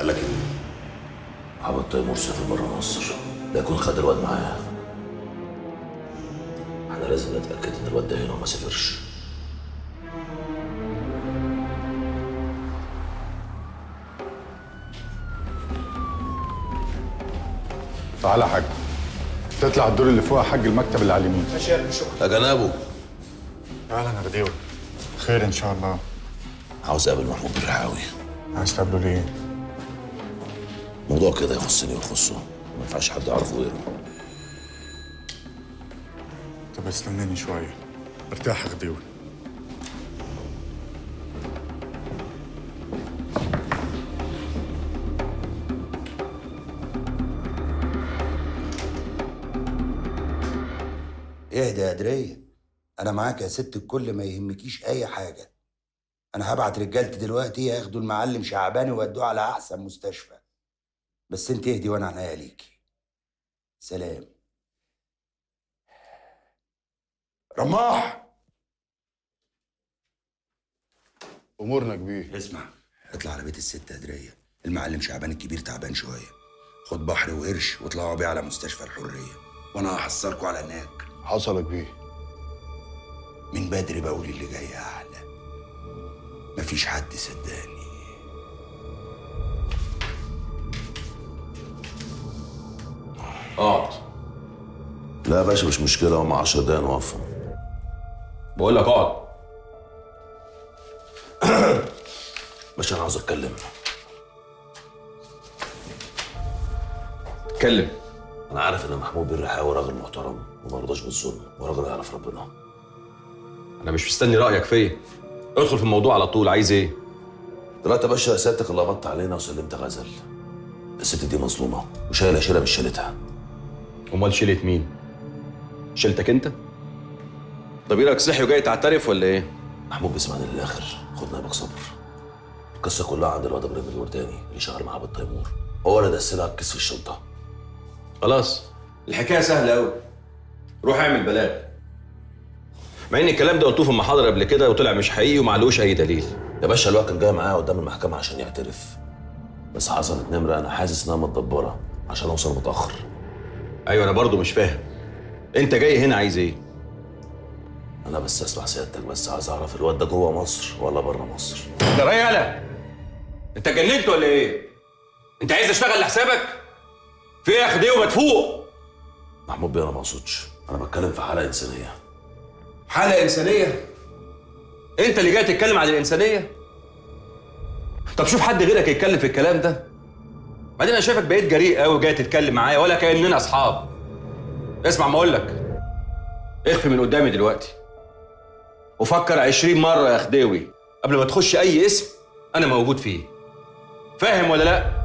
قال لك ايه؟ محمد تيمور سافر بره مصر، ده يكون خد الواد معاه. احنا لازم نتاكد ان الواد ده هنا وما سافرش. تعالى يا حاج، تطلع الدور اللي فوق يا حاج، المكتب اللي على اليمين. ماشي يا شكرا. يا جنابه. تعالى يا غديوي، خير ان شاء الله. عاوز اقابل محمود الرحاوي. عايز تقابله ليه؟ موضوع كده يخصني ويخصه، ما ينفعش حد يعرفه غيره. طب استناني شويه، ارتاح يا غديوي. اهدى يا درية، انا معاك يا ست الكل، ما يهمكيش اي حاجه. انا هبعت رجالتي دلوقتي ياخدوا المعلم شعباني ويودوه على احسن مستشفى. بس انت اهدي وانا عناية ليكي. سلام. رماح، امورنا كبير. اسمع، اطلع على بيت الست يا درية، المعلم شعبان الكبير تعبان شويه. خد بحر وقرش واطلعوا بيه على مستشفى الحريه، وانا هحصلكوا على هناك. حصل يا كبير. من بدري بقول اللي جاي احلى، مفيش حد صدقني. اقعد. لا يا باشا مش مشكله، هم 10 دقايق نوقفهم. بقول لك اقعد. باشا انا عاوز اتكلم. اتكلم. انا عارف ان محمود بن الرحاوي راجل محترم وما يرضاش بالظلم وراجل يعرف ربنا. انا مش مستني رايك فيا، ادخل في الموضوع على طول. عايز ايه؟ دلوقتي يا باشا سيادتك اللي قبضت علينا وسلمت غزل. الست دي مظلومه وشايله شيله مش شيلتها. امال شيلت مين؟ شيلتك انت؟ ضميرك صحي وجاي تعترف ولا ايه؟ محمود بيسمعني للاخر، خد نايبك صبر. القصه كلها عند الواد ابراهيم الورداني اللي شغال مع عبد تيمور، هو اللي دسلها الكيس في الشنطه. خلاص الحكايه سهله قوي، روح اعمل بلاغ. مع ان الكلام ده قلتوه في المحاضره قبل كده وطلع مش حقيقي ومعلوش اي دليل. يا باشا الواد كان جاي معايا قدام المحكمه عشان يعترف، بس حصلت نمره انا حاسس انها متدبره عشان اوصل متاخر. ايوه انا برضو مش فاهم، انت جاي هنا عايز ايه؟ انا بس اسمع سيادتك، بس عايز اعرف الواد ده جوه مصر ولا بره مصر. ده رايق يالا، انت اتجننت ولا ايه؟ انت عايز اشتغل لحسابك؟ في ايه يا خديوي ما تفوق؟ محمود بيه انا ما اقصدش، انا بتكلم في حاله انسانيه. حالة إنسانية؟ أنت اللي جاي تتكلم عن الإنسانية؟ طب شوف حد غيرك يتكلم في الكلام ده. بعدين أنا شايفك بقيت جريء قوي جاي تتكلم معايا ولا كأننا أصحاب. اسمع ما أقول لك، اخفي من قدامي دلوقتي وفكر 20 مرة يا خديوي قبل ما تخش أي اسم أنا موجود فيه. فاهم ولا لأ؟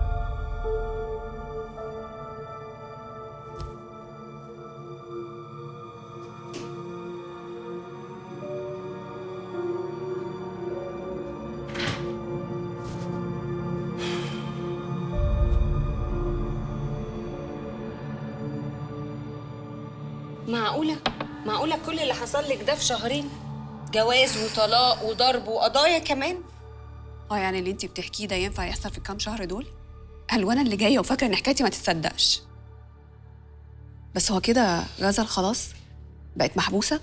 معقولة كل اللي حصل لك ده في شهرين؟ جواز وطلاق وضرب وقضايا كمان؟ يعني اللي انتي بتحكيه ده ينفع يحصل في الكام شهر دول؟ هل وانا اللي جايه وفاكره ان حكايتي ما تتصدقش؟ بس هو كده غزل خلاص بقت محبوسه؟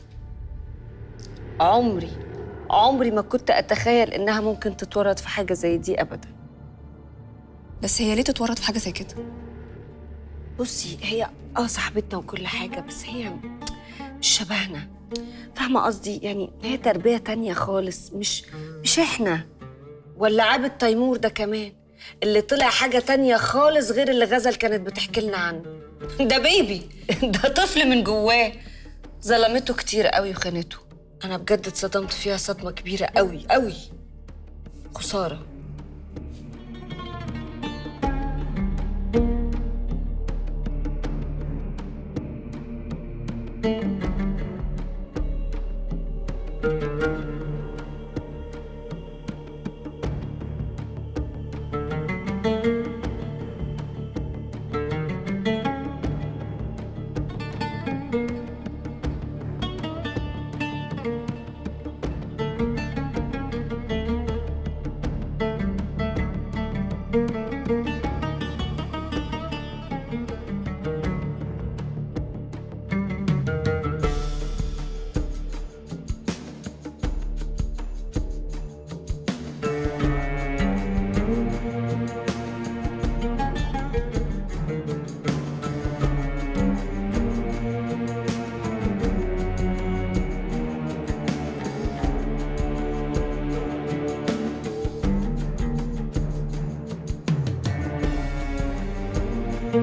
عمري ما كنت اتخيل انها ممكن تتورط في حاجة زي دي ابدا. بس هي ليه تتورط في حاجه زي كده؟ بصي هي صاحبتنا وكل حاجة، بس هي مش شبهنا، فاهمة قصدي؟ يعني هي تربية تانية خالص، مش احنا. ولا عابد تيمور ده كمان اللي طلع حاجة تانية خالص غير اللي غزل كانت بتحكي لنا عنه. ده بيبي، ده طفل من جواه. ظلمته كتير قوي وخانته. أنا بجد اتصدمت فيها صدمة كبيرة قوي قوي. خسارة. لو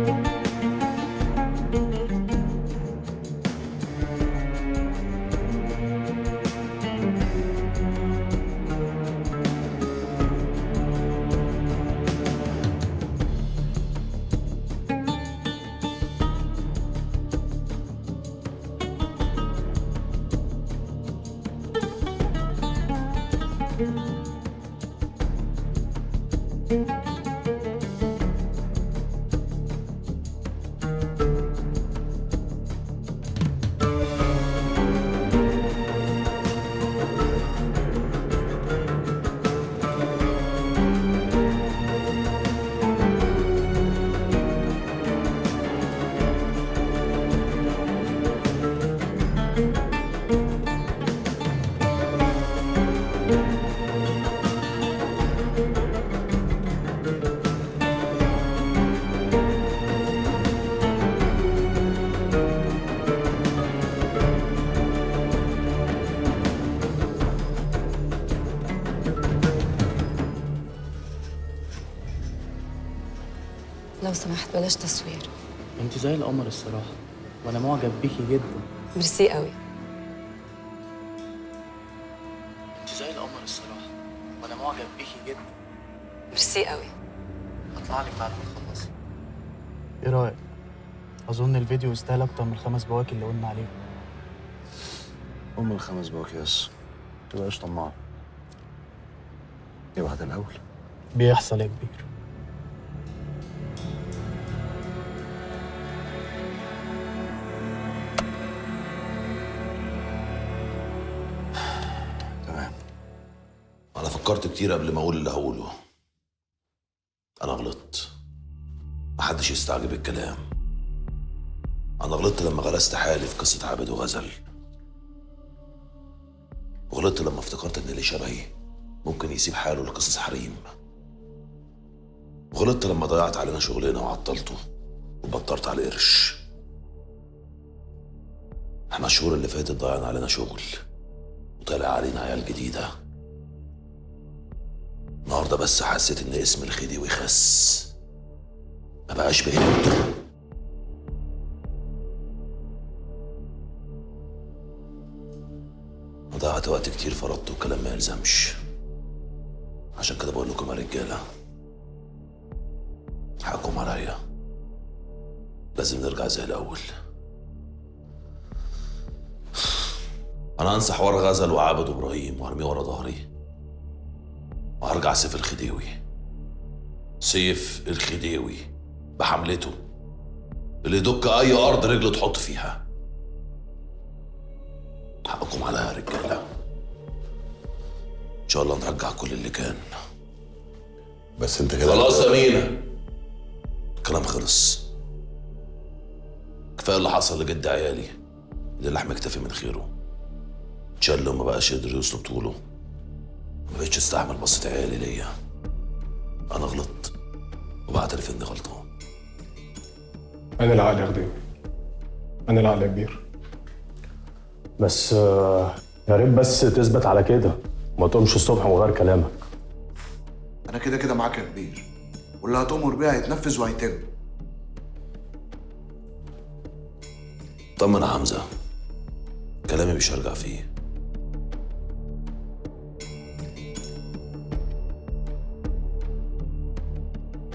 سمحت بلاش تصوير. انت زي القمر الصراحة، وانا معجب بيكي جدا. ميرسي قوي. انت زي القمر الصراحة، وانا معجب بيكي جدا. ميرسي قوي. هطلع لك بعد ما تخلصي. ايه رأيك؟ اظن الفيديو يستاهل اكتر من ال5 بواكي اللي قلنا عليهم. ال5 بواكياس متبقاش طماع. ابعت الاول. بيحصل يا كبير. تمام. انا فكرت كتير قبل ما اقول اللي هقوله. انا غلطت. محدش يستعجب الكلام. انا غلطت لما غرست حالي في قصة عابد وغزل. وغلطت لما افتكرت ان اللي شبهي ممكن يسيب حاله لقصص حريم. وغلطت لما ضيعت علينا شغلنا وعطلته وبطرت على القرش. احنا الشهور اللي فاتت ضيعنا علينا شغل وطلع علينا عيال جديدة. النهارده بس حسيت ان اسم الخديوي خس، ما بقاش بهيبته. ضيعت وقت كتير فرطت وكلام ما يلزمش. عشان كده بقول لكم يا رجاله، حقكم عليا. لازم نرجع زي الاول. انا هنسى حوار غزل وعابد وابراهيم وارميه ورا ظهري، وهرجع سيف الخديوي. سيف الخديوي بحملته اللي يدك اي ارض رجله تحط فيها. حقكم عليا يا رجاله. ان شاء الله نرجع كل اللي كان. بس انت كده خلاص يا مينا، الكلام خلص. كفايه اللي حصل لجد عيالي اللي لحم اكتفي من خيره. اتشل وما بقاش يقدر يوصل طوله. ما بقتش استحمل بصة عيالي ليا. انا غلطت وبعترف اني غلطان. أنا العقل يا خديوي، أنا العقل يا كبير. بس يا ريت بس تثبت على كده، ما تقومش الصبح من غير كلامك. انا كده كده معاك يا كبير، واللي هتؤمر بيه هيتنفذ وهيتم. طمن يا حمزه، كلامي مش هرجع فيه.